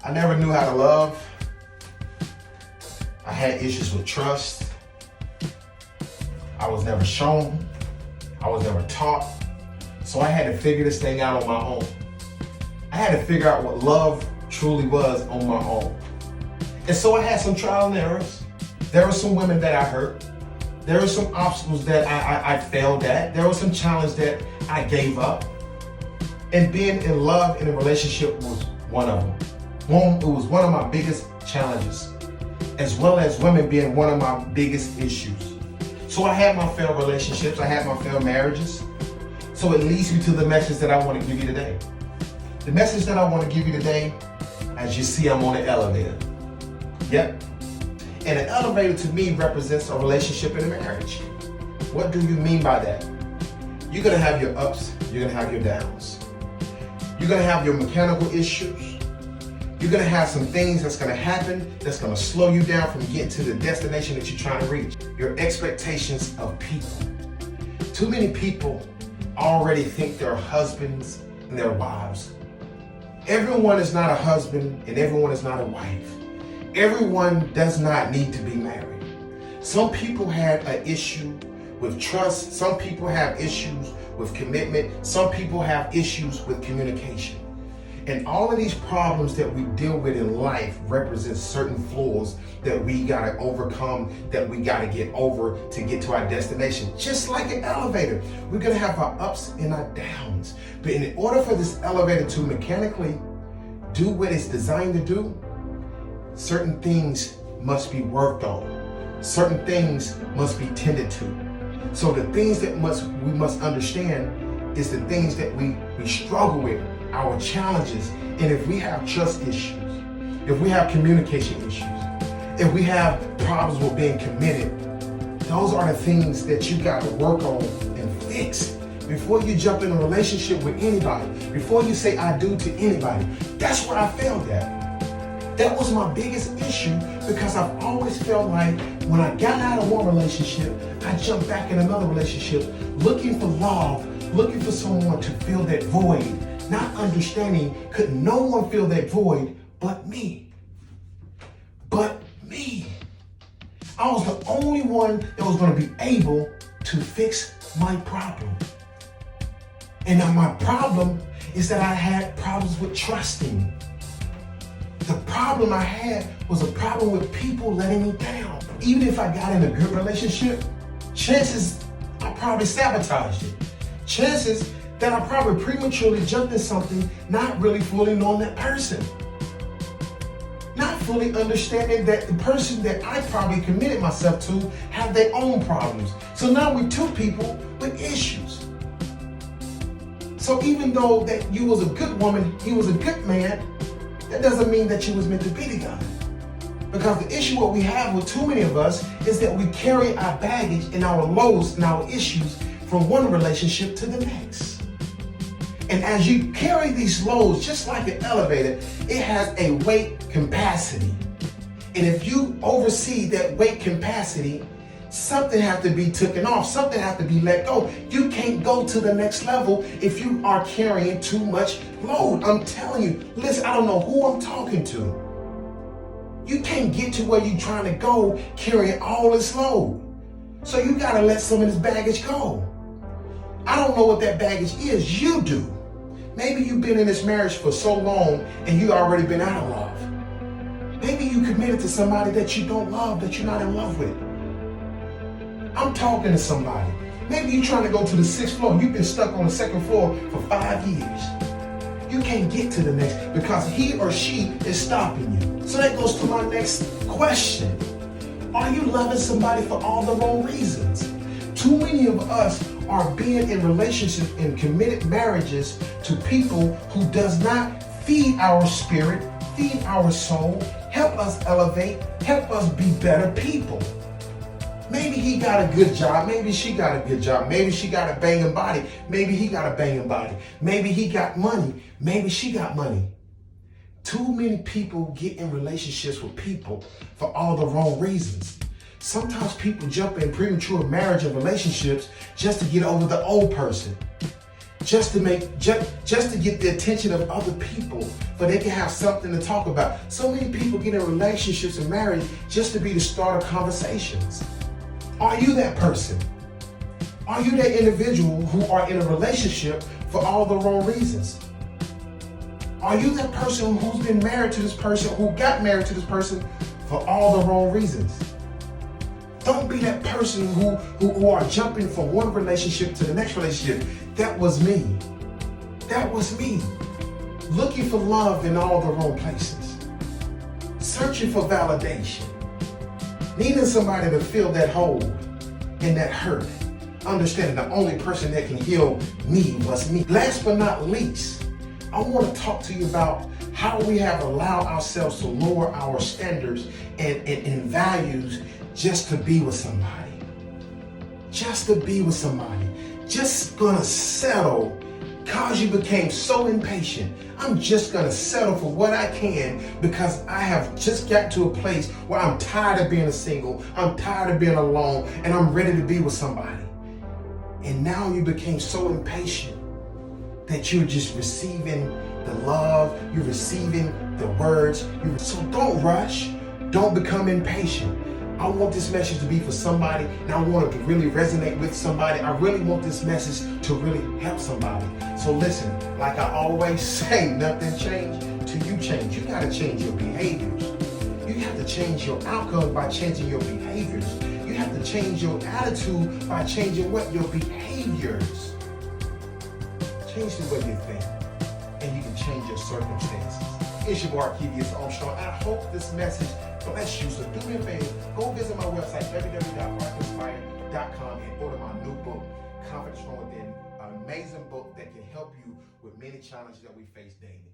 I never knew how to love. I had issues with trust. I was never shown. I was never taught. So I had to figure this thing out on my own. I had to figure out what love truly was on my own. And so I had some trial and errors. There were some women that I hurt. There were some obstacles that I failed at. There was some challenge that I gave up. And being in love in a relationship was one of them. It was one of my biggest challenges, as well as women being one of my biggest issues. So I had my failed relationships. I had my failed marriages. So it leads me to the message that I want to give you today. The message that I want to give you today, as you see, I'm on an elevator. Yep. And an elevator to me represents a relationship and a marriage. What do you mean by that? You're going to have your ups, you're going to have your downs. You're going to have your mechanical issues. You're going to have some things that's going to happen that's going to slow you down from getting to the destination that you're trying to reach. Your expectations of people. Too many people already think they're husbands and they're wives. Everyone is not a husband and everyone is not a wife. Everyone does not need to be married. Some people have an issue with trust. Some people have issues with commitment. Some people have issues with communication. And all of these problems that we deal with in life represent certain flaws that we gotta overcome, that we gotta get over to get to our destination. Just like an elevator, we're gonna have our ups and our downs. But in order for this elevator to mechanically do what it's designed to do, certain things must be worked on. Certain things must be tended to. So the things that we must understand is the things that we struggle with, our challenges. And if we have trust issues, if we have communication issues, if we have problems with being committed, those are the things that you got to work on and fix before you jump in a relationship with anybody, before you say I do to anybody. That's where I failed at. That was my biggest issue, because I've always felt like when I got out of one relationship, I jumped back in another relationship looking for love, looking for someone to fill that void, not understanding could no one fill that void but me. But me. I was the only one that was going to be able to fix my problem. And now my problem is that I had problems with trusting. The problem I had was a problem with people letting me down. Even if I got in a good relationship, chances I probably sabotaged it. Chances that I probably prematurely jumped in something not really fully knowing that person. Not fully understanding that the person that I probably committed myself to have their own problems. So now we're two people with issues. So even though that you was a good woman, he was a good man, that doesn't mean that you was meant to be together. Because the issue what we have with too many of us is that we carry our baggage and our lows and our issues from one relationship to the next. And as you carry these loads, just like an elevator, it has a weight capacity. And if you oversee that weight capacity, something has to be taken off, something has to be let go. You can't go to the next level if you are carrying too much load. I'm telling you, listen, I don't know who I'm talking to. You can't get to where you're trying to go carrying all this load. So you gotta let some of this baggage go. I don't know what that baggage is, you do. Maybe you've been in this marriage for so long and you already been out of love. Maybe you committed to somebody that you don't love, that you're not in love with. I'm talking to somebody. Maybe you're trying to go to the 6th floor. You've been stuck on the 2nd floor for 5 years. You can't get to the next because he or she is stopping you. So that goes to my next question. Are you loving somebody for all the wrong reasons? Too many of us are being in relationships and committed marriages to people who does not feed our spirit, feed our soul, help us elevate, help us be better people. Maybe he got a good job. Maybe she got a good job. Maybe she got a banging body. Maybe he got a banging body. Maybe he got money. Maybe she got money. Too many people get in relationships with people for all the wrong reasons. Sometimes people jump in premature marriage and relationships just to get over the old person. just to get the attention of other people, for they can have something to talk about. So many people get in relationships and marriage just to be the start of conversations. Are you that person? Are you that individual who are in a relationship for all the wrong reasons? Are you that person who's been married to this person, who got married to this person for all the wrong reasons? Don't be that person who are jumping from one relationship to the next relationship. That was me. That was me. Looking for love in all the wrong places. Searching for validation. Needing somebody to fill that hole and that hurt. Understanding the only person that can heal me was me. Last but not least, I want to talk to you about how we have allowed ourselves to lower our standards and values just to be with somebody. Just to be with somebody. Just gonna settle because you became so impatient. I'm just gonna settle for what I can because I have just got to a place where I'm tired of being a single, I'm tired of being alone, and I'm ready to be with somebody. And now you became so impatient that you're just receiving the love, you're receiving the words. So don't rush, don't become impatient. I want this message to be for somebody, and I want it to really resonate with somebody. I really want this message to really help somebody. So listen, like I always say, nothing changed till you change. You gotta change your behaviors. You have to change your outcome by changing your behaviors. You have to change your attitude by changing what? Your behaviors. Change the way you think, and you can change your circumstances. It's your boy Arkevious Armstrong. I hope this message bless you. So do me a favor, go visit my website, www.arkinspire.com, and order my new book, Confidence from Within, an amazing book that can help you with many challenges that we face daily.